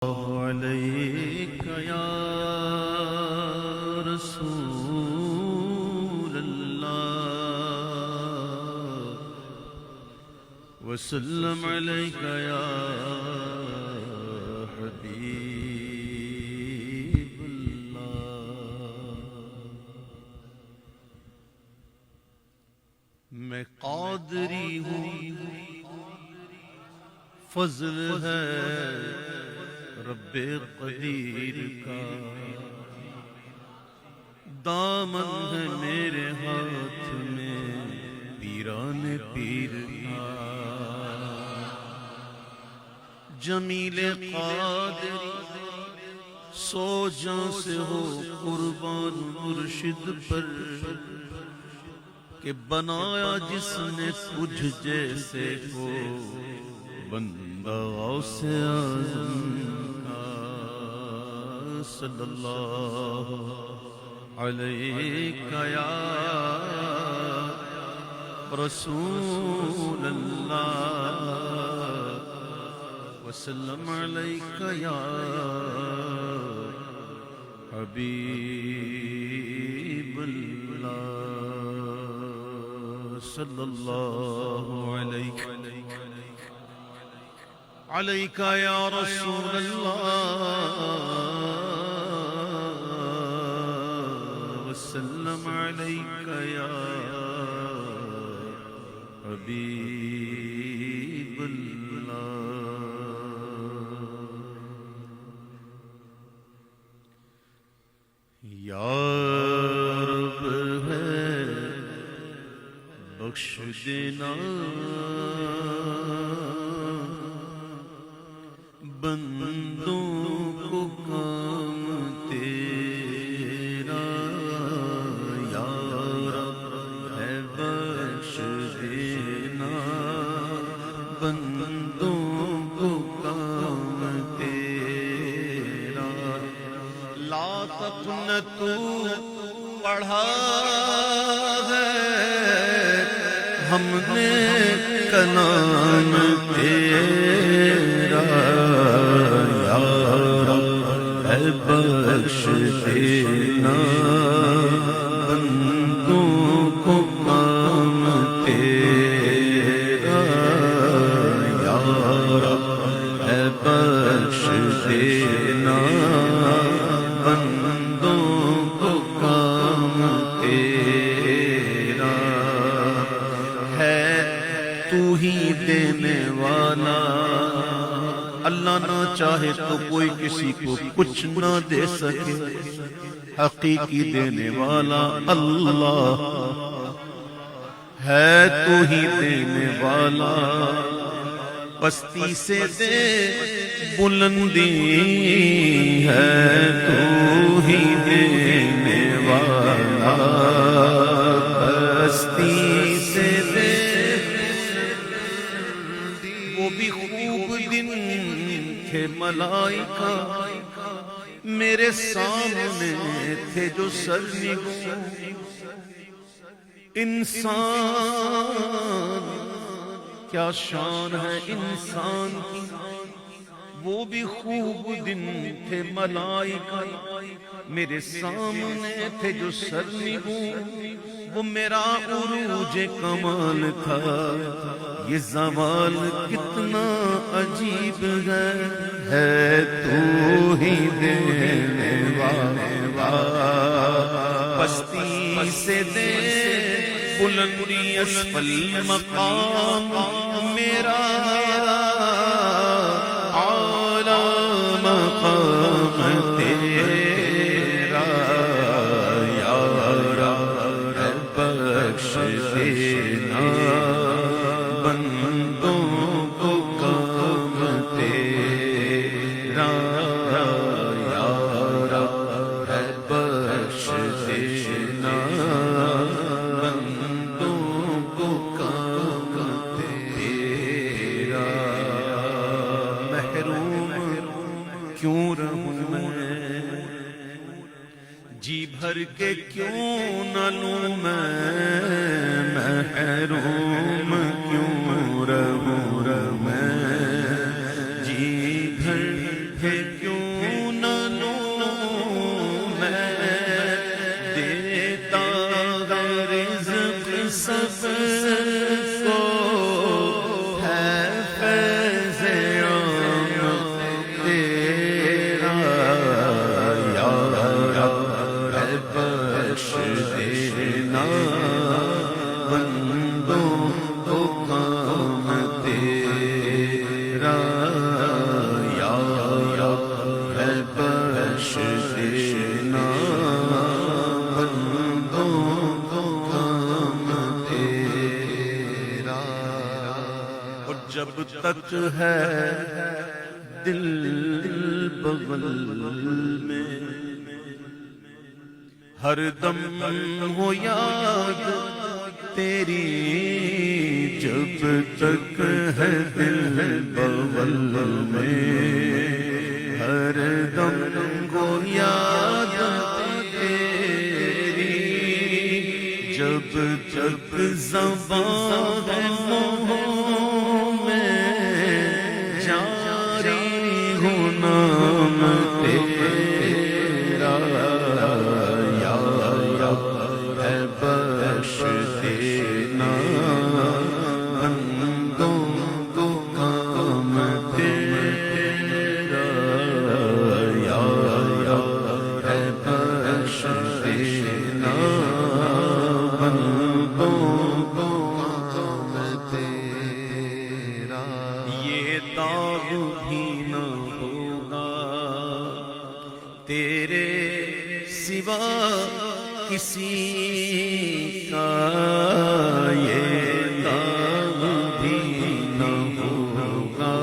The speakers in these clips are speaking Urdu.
عليك يا رسول الله وسلم عليك يا حبيب الله. میں قادری ہوں، فضل ہے رب قدیر کا، دامن ہے میرے ہاتھ میں پیران پیر کا. جمیل قادری سو جاں سے ہو قربان مرشد پر، کہ بنایا جس نے تجھ جیسے کو بندہ غوث اعظم کا. صلی اللہ علیہ یا رسول اللہ وسلم علیہ یا حبیب اللہ. صلی اللہ علیہ علیک یا رسول اللہ وسلم علیک یا حبیب اللہ. یا رب ہے بخش دینا بندوں کو کام تیرا. یا رب ہے بخش دینا بندوں کو کام تیرا. لا تقنطوا پڑھا ہے ہم نے کلام تیرا. یا رب ہے بخش دینا بندوں کو کام تیرا. یا رب ہے بخش دینا بندوں کو کام تیرا. ہے تو ہی دینے والا، اللہ نہ چاہے تو کوئی کسی کو کچھ نہ دے سکے. حقیقی دینے والا اللہ ہے، تو ہی دینے والا. پستی سے دے بلندی ہے، تو ہی دینے والا. پستی سے دے وہ بھی خوب دن تھے ملائکہ میرے سامنے تھے جو سرنگوں. انسان کیا شان ہے انسان کی، وہ بھی خوب دن تھے ملائکہ میرے سامنے تھے جو سرنگوں. وہ میرا عروج کمال تھا، یہ زوال کتنا عجیب ہے تو ہی دینے والا. پستی سے دے بلندی اسفل مقام میرا اعلی مقام تیرا. یا رب ہے بخش دینا بندوں کو کام تیرا. یا رب ہے بخش دینا بندوں کو کام تیرا. محروم کیوں رہوں میں، جی بھر کے کیوں نہ لوں میں. محروم کیوں رہوں میں، جی بھر کے تک ہے دل بغل میں، ہر دم ہو یاد تیری جب تک ہے دل بغل میں، ہر دم ہو یاد تیری جب تک زبان ہے منہ میں، جاری ہو نام تیرا، یا اے بخش دینا بندوں کو کام تیرا، یا اے بخش دینا بندوں کو کام تیرا، یہ داغ بھی نہ ہوگا تیرے سوا کسی کا، یہ داغ بھی نہ ہوگا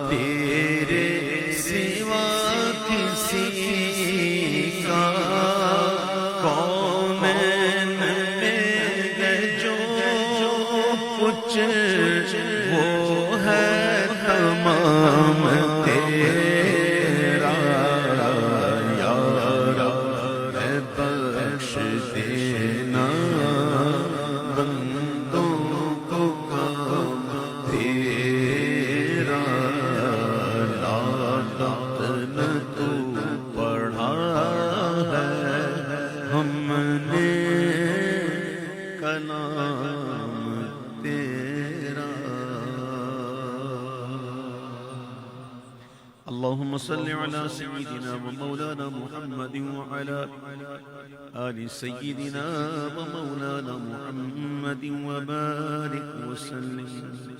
تیرے سوا کسی کا، کونین میں جو کچھ وہ ہے تمام تیرا، یا اے بخش دینا بندوں کو کام تیرا، لعنت نہ تو پڑھا ہے ہم نے کلام تیرا۔ اللهم صل على سيدنا ومولانا محمد وعلى آل سيدنا ومولانا محمد وبارك وسلم۔